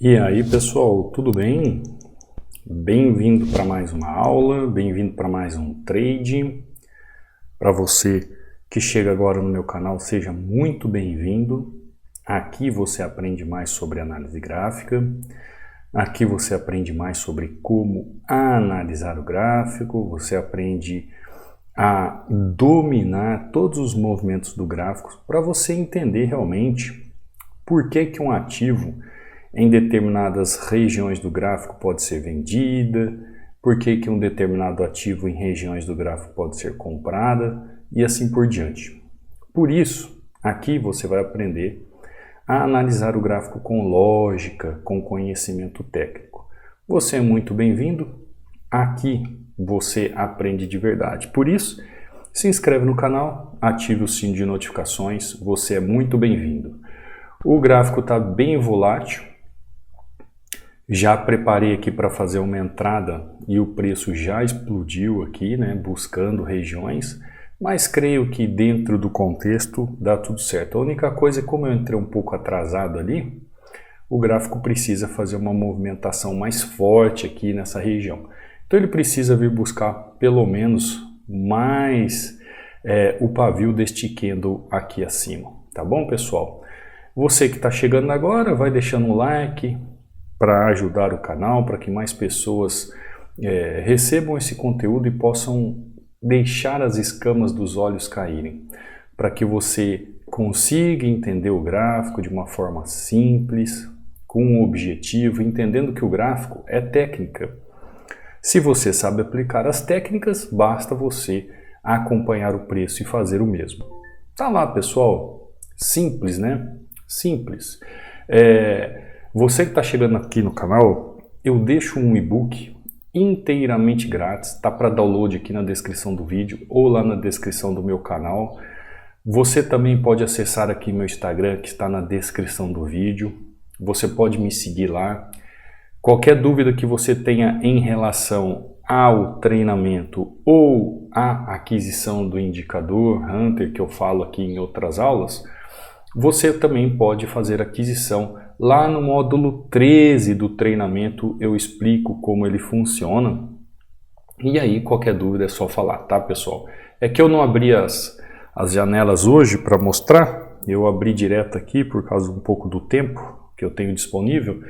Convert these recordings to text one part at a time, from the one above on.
E aí pessoal, tudo bem? Bem-vindo para mais uma aula, bem-vindo para mais um trade. Para você que chega agora no meu canal, seja muito bem-vindo. Aqui você aprende mais sobre análise gráfica, aqui você aprende mais sobre como analisar o gráfico, você aprende a dominar todos os movimentos do gráfico para você entender realmente por que um ativo em determinadas regiões do gráfico pode ser vendida, por que um determinado ativo em regiões do gráfico pode ser comprada e assim por diante. Por isso, aqui você vai aprender a analisar o gráfico com lógica, com conhecimento técnico. Você é muito bem-vindo, aqui você aprende de verdade. Por isso, se inscreve no canal, ative o sino de notificações, você é muito bem-vindo. O gráfico está bem volátil. Já preparei aqui para fazer uma entrada e o preço já explodiu aqui, né, buscando regiões, mas creio que dentro do contexto dá tudo certo. A única coisa é como eu entrei um pouco atrasado ali, o gráfico precisa fazer uma movimentação mais forte aqui nessa região. Então ele precisa vir buscar pelo menos mais o pavio deste candle aqui acima, tá bom pessoal? Você que está chegando agora, vai deixando um like para ajudar o canal, para que mais pessoas recebam esse conteúdo e possam deixar as escamas dos olhos caírem, para que você consiga entender o gráfico de uma forma simples, com um objetivo, entendendo que o gráfico é técnica. Se você sabe aplicar as técnicas, basta você acompanhar o preço e fazer o mesmo. Tá lá, pessoal. Simples, né? Simples. Você que está chegando aqui no canal, eu deixo um e-book inteiramente grátis, tá para download aqui na descrição do vídeo ou lá na descrição do meu canal. Você também pode acessar aqui meu Instagram, que está na descrição do vídeo. Você pode me seguir lá. Qualquer dúvida que você tenha em relação ao treinamento ou à aquisição do indicador Hunter, que eu falo aqui em outras aulas, você também pode fazer aquisição. Lá no módulo 13 do treinamento eu explico como ele funciona. E aí qualquer dúvida é só falar, tá pessoal? É que eu não abri as janelas hoje para mostrar. Eu abri direto aqui por causa um pouco do tempo que eu tenho disponível.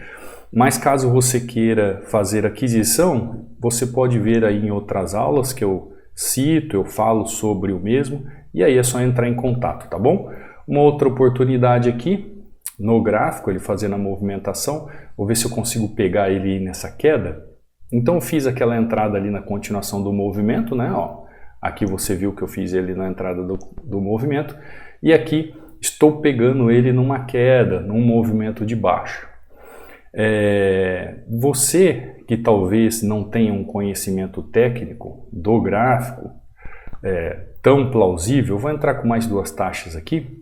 Mas caso você queira fazer aquisição, você pode ver aí em outras aulas que eu cito, eu falo sobre o mesmo. E aí é só entrar em contato, tá bom? Uma outra oportunidade aqui no gráfico, ele fazendo a movimentação, vou ver se eu consigo pegar ele nessa queda. Então eu fiz aquela entrada ali na continuação do movimento, né? Ó, aqui você viu que eu fiz ele na entrada do movimento e aqui estou pegando ele numa queda, num movimento de baixa. Você que talvez não tenha um conhecimento técnico do gráfico tão plausível, eu vou entrar com mais duas taxas aqui.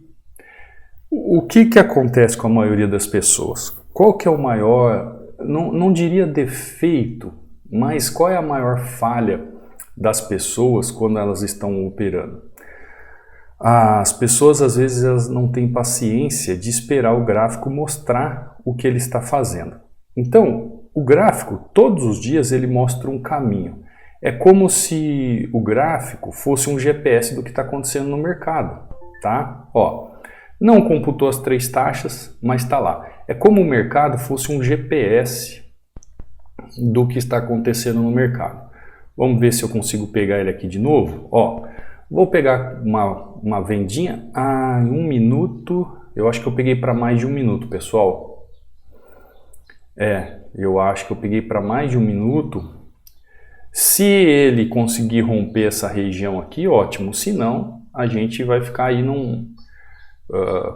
O que acontece com a maioria das pessoas? Qual que é o maior, não diria defeito, mas qual é a maior falha das pessoas quando elas estão operando? As pessoas às vezes elas não têm paciência de esperar o gráfico mostrar o que ele está fazendo. Então, o gráfico, todos os dias, ele mostra um caminho. É como se o gráfico fosse um GPS do que está acontecendo no mercado, tá? Ó. Não computou as três taxas, mas está lá. É como o mercado fosse um GPS do que está acontecendo no mercado. Vamos ver se eu consigo pegar ele aqui de novo. Ó, vou pegar uma vendinha em 1 minuto. Eu acho que eu peguei para mais de 1 minuto, pessoal. Eu acho que eu peguei para mais de 1 minuto. Se ele conseguir romper essa região aqui, ótimo. Se não, a gente vai ficar aí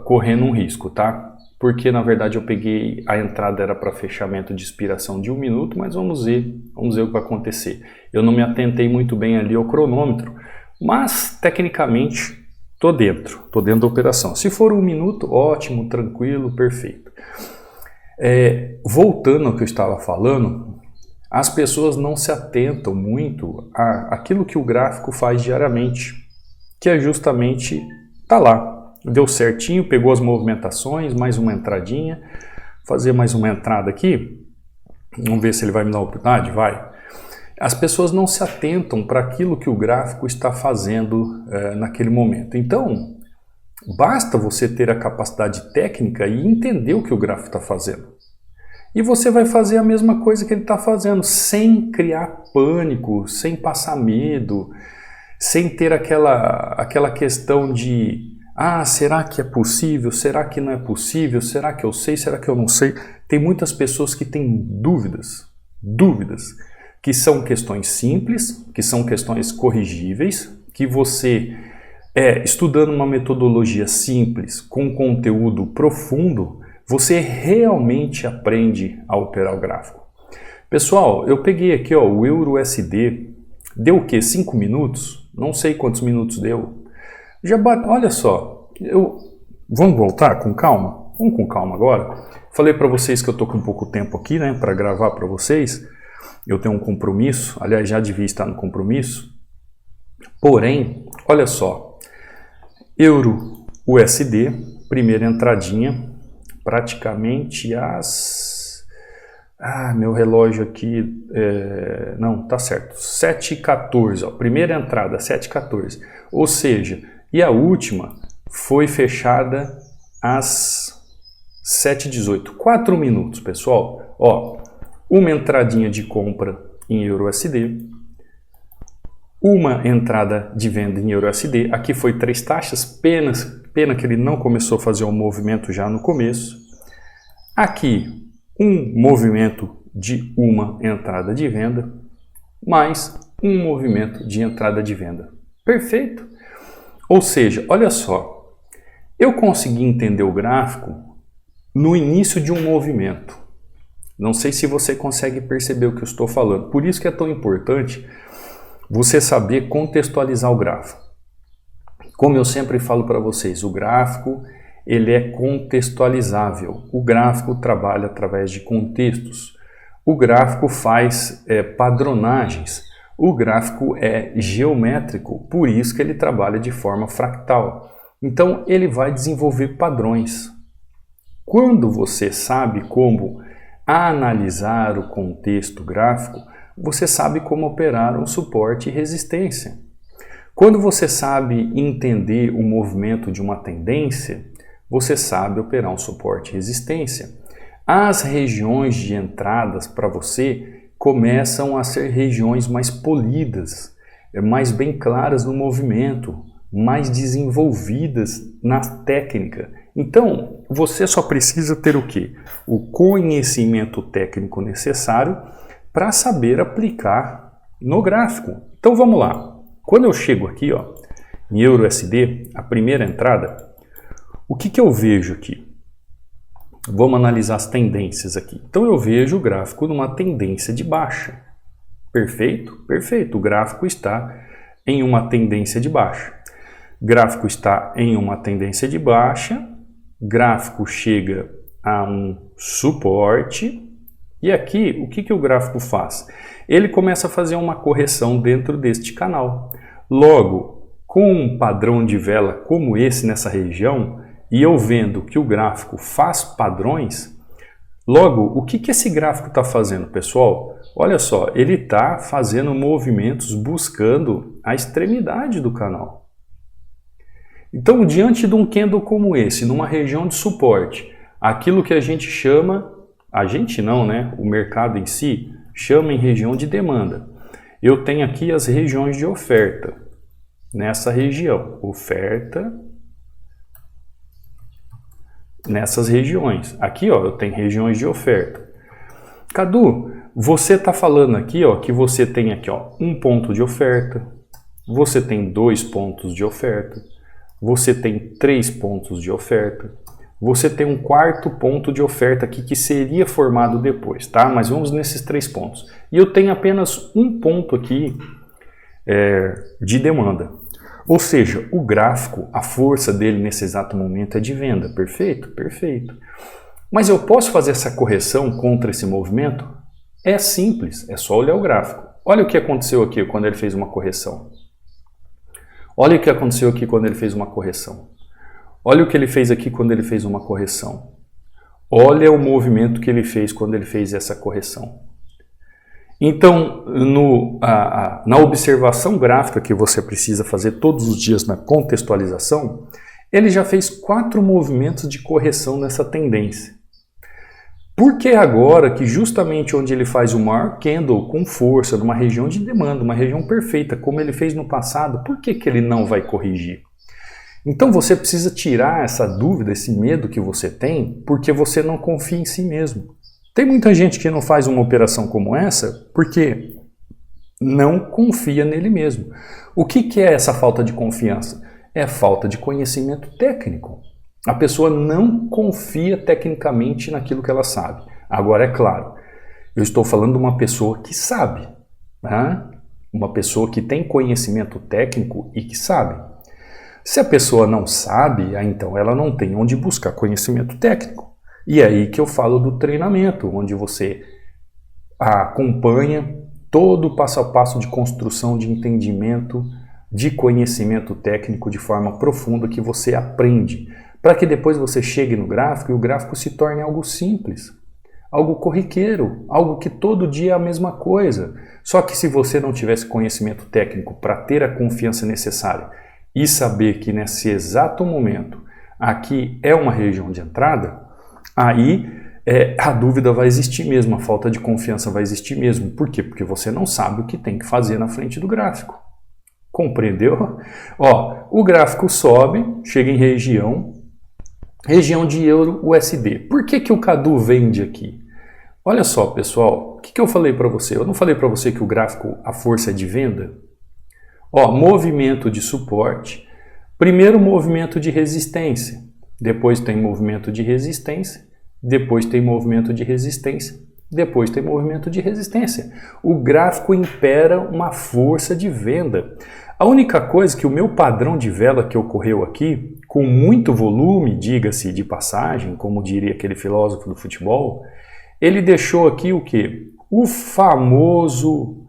correndo um risco, tá? Porque na verdade eu peguei, a entrada era para fechamento de expiração de 1 minuto, mas vamos ver o que vai acontecer. Eu não me atentei muito bem ali ao cronômetro, mas tecnicamente tô dentro da operação. Se for 1 minuto, ótimo, tranquilo, perfeito. Voltando ao que eu estava falando, as pessoas não se atentam muito àquilo que o gráfico faz diariamente, que é justamente tá lá. Deu certinho, pegou as movimentações, mais uma entradinha, fazer mais uma entrada aqui. Vamos ver se ele vai me dar a oportunidade. Vai. As pessoas não se atentam para aquilo que o gráfico está fazendo naquele momento. Então, basta você ter a capacidade técnica e entender o que o gráfico está fazendo. E você vai fazer a mesma coisa que ele está fazendo, sem criar pânico, sem passar medo, sem ter aquela questão de será que é possível? Será que não é possível? Será que eu sei? Será que eu não sei? Tem muitas pessoas que têm dúvidas, que são questões simples, que são questões corrigíveis, que você, estudando uma metodologia simples, com conteúdo profundo, você realmente aprende a operar o gráfico. Pessoal, eu peguei aqui o EURUSD, deu o quê? 5 minutos? Não sei quantos minutos deu. Olha só, vamos voltar com calma? Vamos com calma agora. Falei para vocês que eu tô com pouco tempo aqui, né, para gravar para vocês. Eu tenho um compromisso, aliás, já devia estar no compromisso. Porém, olha só, EURUSD, primeira entradinha, praticamente meu relógio aqui, não, tá certo, 7h14, primeira entrada, 7h14, ou seja, e a última foi fechada às 7h18, 4 minutos, pessoal, uma entradinha de compra em EURUSD, uma entrada de venda em EURUSD, aqui foi 3 taxas, pena que ele não começou a fazer um movimento já no começo, aqui um movimento de uma entrada de venda, mais um movimento de entrada de venda. Perfeito? Ou seja, olha só, eu consegui entender o gráfico no início de um movimento. Não sei se você consegue perceber o que eu estou falando. Por isso que é tão importante você saber contextualizar o gráfico. Como eu sempre falo para vocês, o gráfico ele é contextualizável. O gráfico trabalha através de contextos. O gráfico faz padronagens. O gráfico é geométrico, por isso que ele trabalha de forma fractal. Então ele vai desenvolver padrões. Quando você sabe como analisar o contexto gráfico, você sabe como operar um suporte e resistência. Quando você sabe entender o movimento de uma tendência, você sabe operar um suporte e resistência. As regiões de entradas para você começam a ser regiões mais polidas, mais bem claras no movimento, mais desenvolvidas na técnica. Então, você só precisa ter o quê? O conhecimento técnico necessário para saber aplicar no gráfico. Então vamos lá. Quando eu chego aqui, em EURUSD, a primeira entrada, o que eu vejo aqui? Vamos analisar as tendências aqui. Então eu vejo o gráfico numa tendência de baixa. Perfeito? Perfeito. O gráfico está em uma tendência de baixa. Gráfico está em uma tendência de baixa. Gráfico chega a um suporte. E aqui, o que o gráfico faz? Ele começa a fazer uma correção dentro deste canal. Logo, com um padrão de vela como esse nessa região, e eu vendo que o gráfico faz padrões, logo, o que esse gráfico está fazendo, pessoal? Olha só, ele está fazendo movimentos buscando a extremidade do canal. Então, diante de um candle como esse, numa região de suporte, aquilo que a gente chama, a gente não, né? O mercado em si chama em região de demanda. Eu tenho aqui as regiões de oferta. Nessa região, oferta, nessas regiões. Aqui, eu tenho regiões de oferta. Cadu, você está falando aqui, que você tem aqui, um ponto de oferta, você tem 2 pontos de oferta, você tem 3 pontos de oferta, você tem um 4º ponto de oferta aqui que seria formado depois, tá? Mas vamos nesses 3 pontos. E eu tenho apenas um ponto aqui de demanda. Ou seja, o gráfico, a força dele nesse exato momento é de venda. Perfeito? Perfeito. Mas eu posso fazer essa correção contra esse movimento? É simples, é só olhar o gráfico. Olha o que aconteceu aqui quando ele fez uma correção. Olha o que aconteceu aqui quando ele fez uma correção. Olha o que ele fez aqui quando ele fez uma correção. Olha o movimento que ele fez quando ele fez essa correção. Então, na observação gráfica que você precisa fazer todos os dias na contextualização, ele já fez 4 movimentos de correção nessa tendência. Por que agora que justamente onde ele faz o maior candle com força, numa região de demanda, uma região perfeita, como ele fez no passado, por que ele não vai corrigir? Então você precisa tirar essa dúvida, esse medo que você tem, porque você não confia em si mesmo. Tem muita gente que não faz uma operação como essa porque não confia nele mesmo. O que é essa falta de confiança? É falta de conhecimento técnico. A pessoa não confia tecnicamente naquilo que ela sabe. Agora, é claro, eu estou falando de uma pessoa que sabe, né? Uma pessoa que tem conhecimento técnico e que sabe. Se a pessoa não sabe, então ela não tem onde buscar conhecimento técnico. E é aí que eu falo do treinamento, onde você acompanha todo o passo a passo de construção de entendimento, de conhecimento técnico de forma profunda que você aprende, para que depois você chegue no gráfico e o gráfico se torne algo simples, algo corriqueiro, algo que todo dia é a mesma coisa. Só que se você não tivesse conhecimento técnico para ter a confiança necessária e saber que nesse exato momento aqui é uma região de entrada, aí a dúvida vai existir mesmo, a falta de confiança vai existir mesmo. Por quê? Porque você não sabe o que tem que fazer na frente do gráfico. Compreendeu? Ó, o gráfico sobe, chega em região de euro USD. Por que o Cadu vende aqui? Olha só, pessoal, o que eu falei para você? Eu não falei para você que o gráfico, a força é de venda? Ó, movimento de suporte, primeiro movimento de resistência, depois tem movimento de resistência, depois tem movimento de resistência, depois tem movimento de resistência. O gráfico impera uma força de venda. A única coisa que o meu padrão de vela que ocorreu aqui, com muito volume, diga-se de passagem, como diria aquele filósofo do futebol, ele deixou aqui o quê? O famoso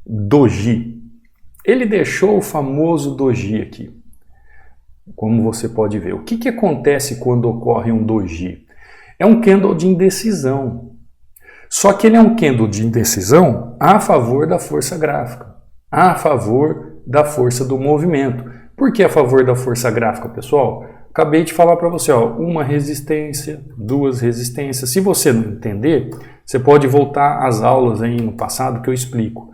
doji. Ele deixou o famoso doji aqui, como você pode ver. O que acontece quando ocorre um doji? É um candle de indecisão. Só que ele é um candle de indecisão a favor da força gráfica, a favor da força do movimento. Por que a favor da força gráfica, pessoal? Acabei de falar para você, ó, uma resistência, duas resistências. Se você não entender, você pode voltar às aulas aí no passado que eu explico.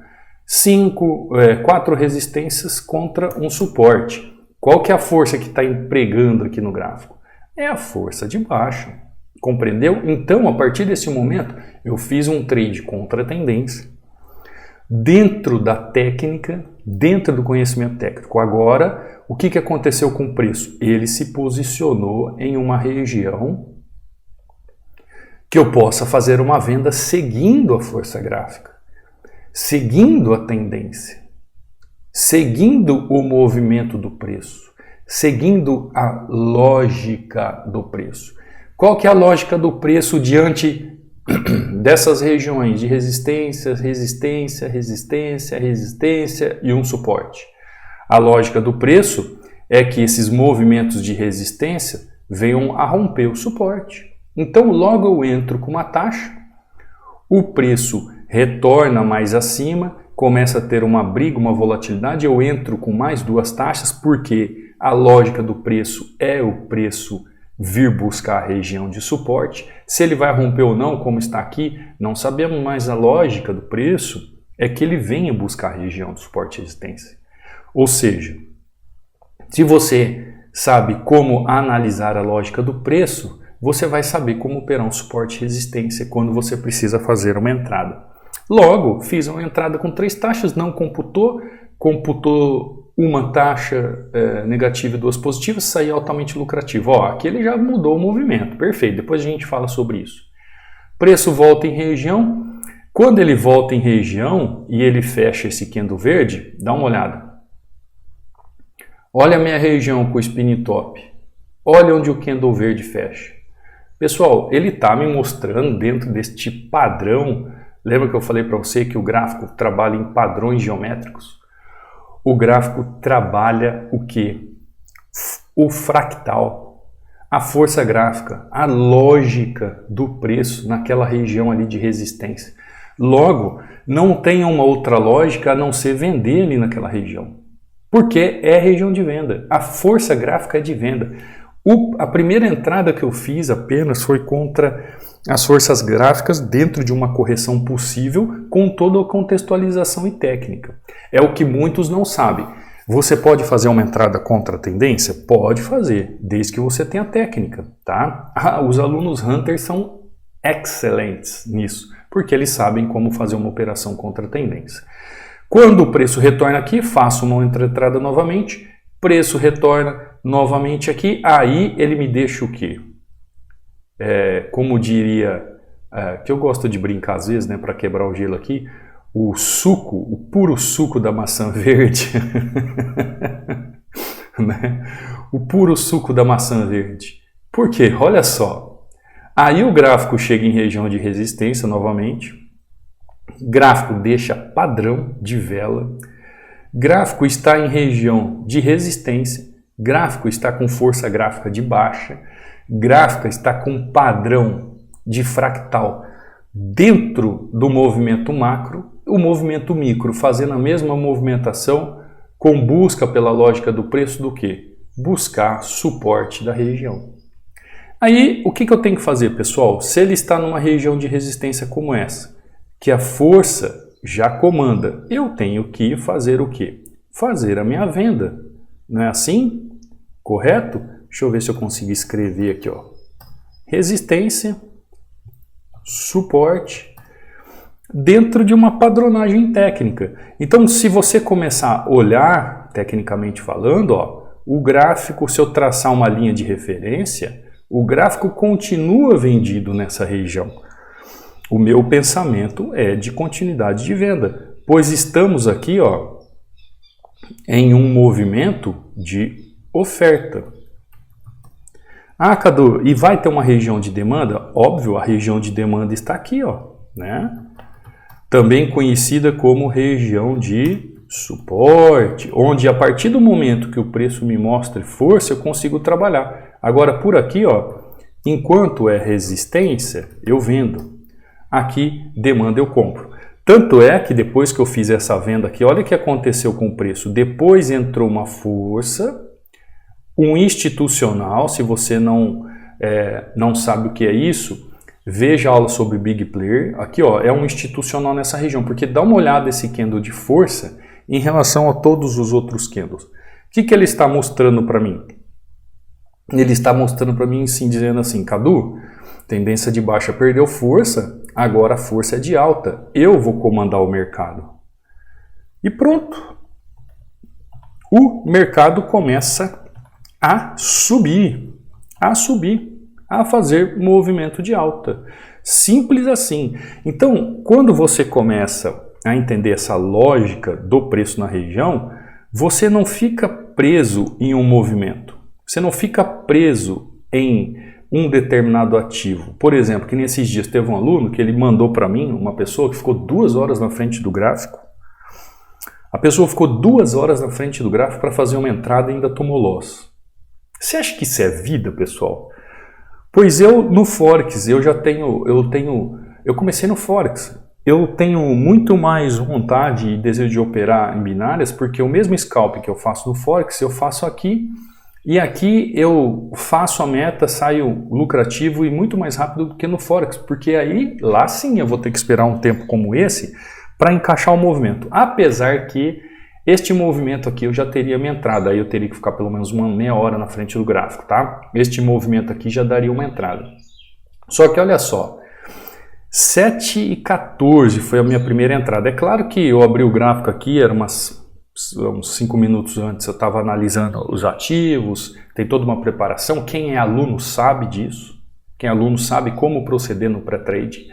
4 resistências contra um suporte. Qual que é a força que está empregando aqui no gráfico? É a força de baixo. Compreendeu? Então, a partir desse momento, eu fiz um trade contra a tendência, dentro da técnica, dentro do conhecimento técnico. Agora, o que aconteceu com o preço? Ele se posicionou em uma região que eu possa fazer uma venda seguindo a força gráfica, seguindo a tendência, seguindo o movimento do preço, seguindo a lógica do preço. Qual que é a lógica do preço diante dessas regiões de resistência, resistência, resistência, resistência e um suporte? A lógica do preço é que esses movimentos de resistência venham a romper o suporte. Então, logo eu entro com uma taxa, o preço retorna mais acima, começa a ter uma briga, uma volatilidade, eu entro com mais 2 taxas, porque a lógica do preço é o preço vir buscar a região de suporte. Se ele vai romper ou não, como está aqui, não sabemos, mas a lógica do preço é que ele venha buscar a região de suporte e resistência. Ou seja, se você sabe como analisar a lógica do preço, você vai saber como operar um suporte e resistência quando você precisa fazer uma entrada. Logo, fiz uma entrada com 3 taxas, não computou uma taxa negativa e 2 positivas, saí altamente lucrativo. Ó, aqui ele já mudou o movimento, perfeito, depois a gente fala sobre isso. Preço volta em região, quando ele volta em região e ele fecha esse candle verde, dá uma olhada. Olha a minha região com o spin top, olha onde o candle verde fecha. Pessoal, ele está me mostrando dentro deste padrão. Lembra que eu falei para você que o gráfico trabalha em padrões geométricos? O gráfico trabalha o quê? O fractal. a força gráfica, a lógica do preço naquela região ali de resistência. Logo, não tem uma outra lógica a não ser vender ali naquela região. Porque é região de venda. A força gráfica é de venda. A primeira entrada que eu fiz apenas foi contra as forças gráficas dentro de uma correção possível com toda a contextualização e técnica. É o que muitos não sabem. Você pode fazer uma entrada contra a tendência? Pode fazer, desde que você tenha técnica, tá? Os alunos Hunters são excelentes nisso, porque eles sabem como fazer uma operação contra a tendência. Quando o preço retorna aqui, faço uma entrada novamente, preço retorna novamente aqui, aí ele me deixa o quê? Como diria, que eu gosto de brincar às vezes, né, para quebrar o gelo aqui, o suco, o puro suco da maçã verde, né? O puro suco da maçã verde. Por quê? Olha só, aí o gráfico chega em região de resistência novamente, gráfico deixa padrão de vela, gráfico está em região de resistência, gráfico está com força gráfica de baixa, gráfica está com padrão de fractal dentro do movimento macro, o movimento micro fazendo a mesma movimentação com busca pela lógica do preço do que? Buscar suporte da região. Aí, o que eu tenho que fazer, pessoal? Se ele está numa região de resistência como essa, que a força já comanda, eu tenho que fazer o quê? Fazer a minha venda. Não é assim? Correto? Deixa eu ver se eu consigo escrever aqui, ó. Resistência, suporte, dentro de uma padronagem técnica. Então, se você começar a olhar, tecnicamente falando, ó, o gráfico, se eu traçar uma linha de referência, o gráfico continua vendido nessa região. O meu pensamento é de continuidade de venda, pois estamos aqui, ó, em um movimento de oferta. Ah, Cadu, e vai ter uma região de demanda? Óbvio, a região de demanda está aqui, ó, né? Também conhecida como região de suporte, onde a partir do momento que o preço me mostre força, eu consigo trabalhar. Agora, por aqui, ó, enquanto é resistência, eu vendo. Aqui, demanda, eu compro. Tanto é que depois que eu fiz essa venda aqui, olha o que aconteceu com o preço. Depois entrou uma força, um institucional, se você não sabe o que é isso, veja a aula sobre Big Player. Aqui, ó, é um institucional nessa região, porque dá uma olhada esse candle de força em relação a todos os outros candles. O que ele está mostrando para mim? Ele está mostrando para mim, sim, dizendo assim, Cadu, tendência de baixa perdeu força, agora a força é de alta, eu vou comandar o mercado. E pronto. O mercado começa a subir, a fazer movimento de alta. Simples assim. Então, quando você começa a entender essa lógica do preço na região, você não fica preso em um movimento. Você não fica preso em um determinado ativo. Por exemplo, que nesses dias teve um aluno que ele mandou para mim, uma pessoa que ficou 2 horas na frente do gráfico. A pessoa ficou 2 horas na frente do gráfico para fazer uma entrada e ainda tomou loss. Você acha que isso é vida, pessoal? Pois eu, no Forex, eu comecei no Forex. Eu tenho muito mais vontade e desejo de operar em binárias, porque o mesmo scalp que eu faço no Forex, eu faço aqui. E aqui eu faço a meta, saio lucrativo e muito mais rápido do que no Forex, porque aí, lá sim, eu vou ter que esperar um tempo como esse para encaixar o movimento. Apesar que este movimento aqui eu já teria minha entrada, aí eu teria que ficar pelo menos uma meia hora na frente do gráfico, tá? Este movimento aqui já daria uma entrada. Só que olha só, 7h14 foi a minha primeira entrada. É claro que eu abri o gráfico aqui, era uns 5 minutos antes eu estava analisando os ativos, tem toda uma preparação. Quem é aluno sabe disso, quem é aluno sabe como proceder no pré-trade.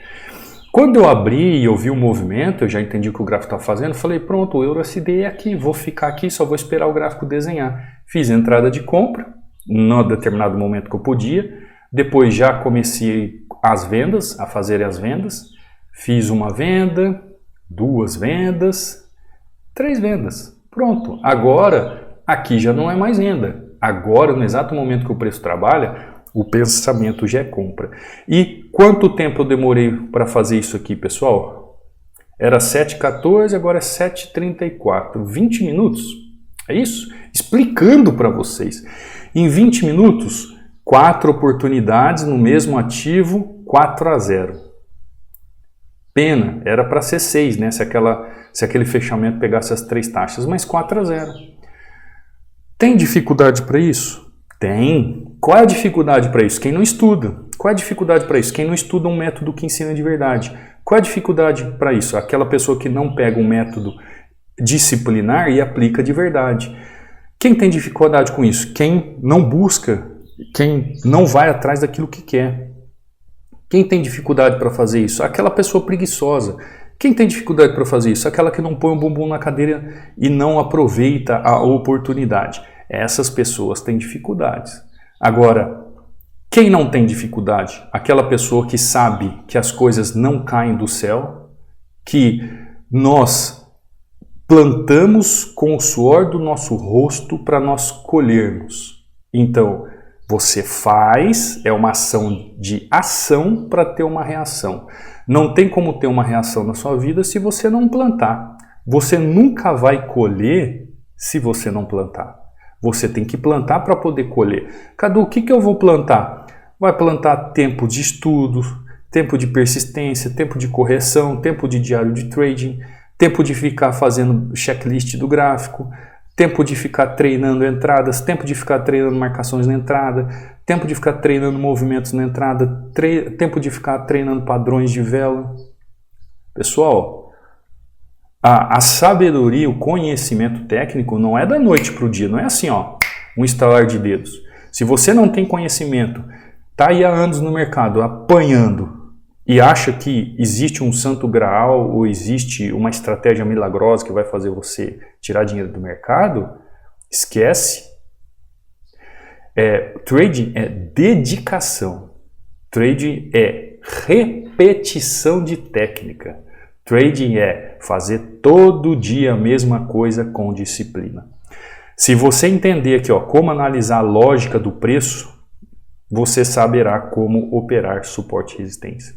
Quando eu abri e eu vi o movimento, eu já entendi o que o gráfico estava fazendo, falei, pronto, o EURUSD é aqui, vou ficar aqui, só vou esperar o gráfico desenhar. Fiz a entrada de compra, num determinado momento que eu podia, depois já comecei as vendas, a fazer as vendas, fiz uma venda, 2 vendas, 3 vendas. Pronto. Agora, aqui já não é mais venda. Agora, no exato momento que o preço trabalha, O pensamento já é compra. E quanto tempo eu demorei para fazer isso aqui, pessoal? Era 7h14, agora é 7h34. 20 minutos? É isso? Explicando para vocês. Em 20 minutos, 4 oportunidades no mesmo ativo, 4-0. Pena, era para ser 6, né? Se aquele fechamento pegasse as 3 taxas, mas 4-0. Tem dificuldade para isso? Tem. Qual é a dificuldade para isso? Quem não estuda. Qual é a dificuldade para isso? Quem não estuda um método que ensina de verdade. Qual é a dificuldade para isso? Aquela pessoa que não pega um método disciplinar e aplica de verdade. Quem tem dificuldade com isso? Quem não busca, quem não vai atrás daquilo que quer. Quem tem dificuldade para fazer isso? Aquela pessoa preguiçosa. Quem tem dificuldade para fazer isso? Aquela que não põe o bumbum na cadeira e não aproveita a oportunidade. Essas pessoas têm dificuldades. Agora, quem não tem dificuldade? Aquela pessoa que sabe que as coisas não caem do céu, que nós plantamos com o suor do nosso rosto para nós colhermos. Então, você faz, é uma ação de ação para ter uma reação. Não tem como ter uma reação na sua vida se você não plantar. Você nunca vai colher se você não plantar. Você tem que plantar para poder colher. Cadu, o que eu vou plantar? Vai plantar tempo de estudo, tempo de persistência, tempo de correção, tempo de diário de trading, tempo de ficar fazendo checklist do gráfico, tempo de ficar treinando entradas, tempo de ficar treinando marcações na entrada, tempo de ficar treinando movimentos na entrada, tempo de ficar treinando padrões de vela. Pessoal, a sabedoria, o conhecimento técnico não é da noite para o dia, não é assim, ó, um estalar de dedos. Se você não tem conhecimento, está aí há anos no mercado apanhando e acha que existe um santo graal ou existe uma estratégia milagrosa que vai fazer você tirar dinheiro do mercado, esquece. Trading é dedicação. Trading é repetição de técnica. Trading é fazer todo dia a mesma coisa com disciplina. Se você entender aqui, ó, como analisar a lógica do preço, você saberá como operar suporte e resistência.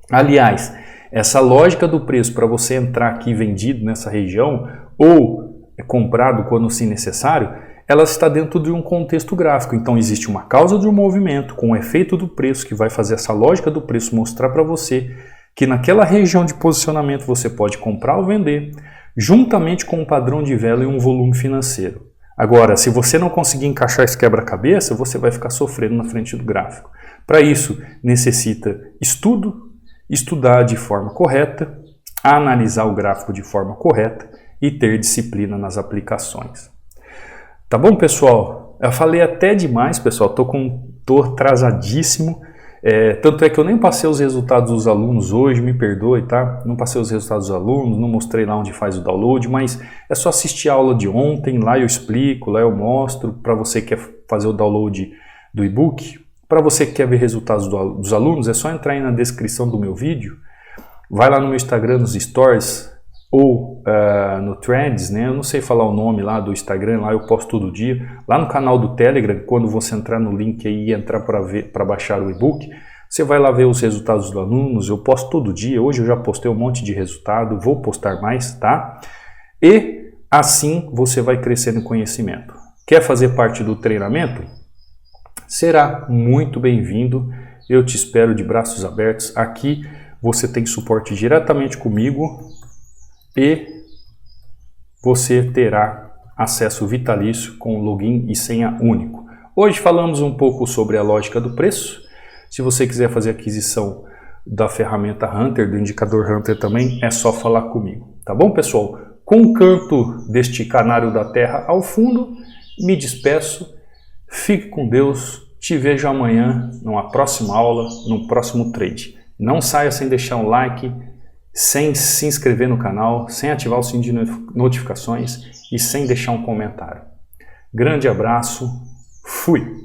Aliás, essa lógica do preço para você entrar aqui vendido nessa região ou comprado quando se necessário, ela está dentro de um contexto gráfico. Então existe uma causa de um movimento com o efeito do preço que vai fazer essa lógica do preço mostrar para você que naquela região de posicionamento você pode comprar ou vender, juntamente com um padrão de vela e um volume financeiro. Agora, se você não conseguir encaixar esse quebra-cabeça, você vai ficar sofrendo na frente do gráfico. Para isso, necessita estudo, estudar de forma correta, analisar o gráfico de forma correta e ter disciplina nas aplicações. Tá bom, pessoal? Eu falei até demais, pessoal. Tô atrasadíssimo. Tanto é que eu nem passei os resultados dos alunos hoje, me perdoe, tá? Não passei os resultados dos alunos, não mostrei lá onde faz o download, mas é só assistir a aula de ontem, lá eu explico, lá eu mostro. Para você que quer fazer o download do e-book, para você que quer ver resultados dos alunos, é só entrar aí na descrição do meu vídeo, vai lá no meu Instagram, nos stories, ou no Threads, né? Eu não sei falar o nome lá do Instagram, lá eu posto todo dia. Lá no canal do Telegram, quando você entrar no link aí e entrar para baixar o e-book, você vai lá ver os resultados dos alunos, eu posto todo dia. Hoje eu já postei um monte de resultado, vou postar mais, tá? E assim você vai crescendo em conhecimento. Quer fazer parte do treinamento? Será muito bem-vindo. Eu te espero de braços abertos. Aqui você tem suporte diretamente comigo e você terá acesso vitalício com login e senha único. Hoje falamos um pouco sobre a lógica do preço. Se você quiser fazer aquisição da ferramenta Hunter, do indicador Hunter também, é só falar comigo. Tá bom, pessoal? Com o canto deste canário da terra ao fundo, me despeço. Fique com Deus. Te vejo amanhã numa próxima aula, num próximo trade. Não saia sem deixar um like, sem se inscrever no canal, sem ativar o sininho de notificações e sem deixar um comentário. Grande abraço, fui!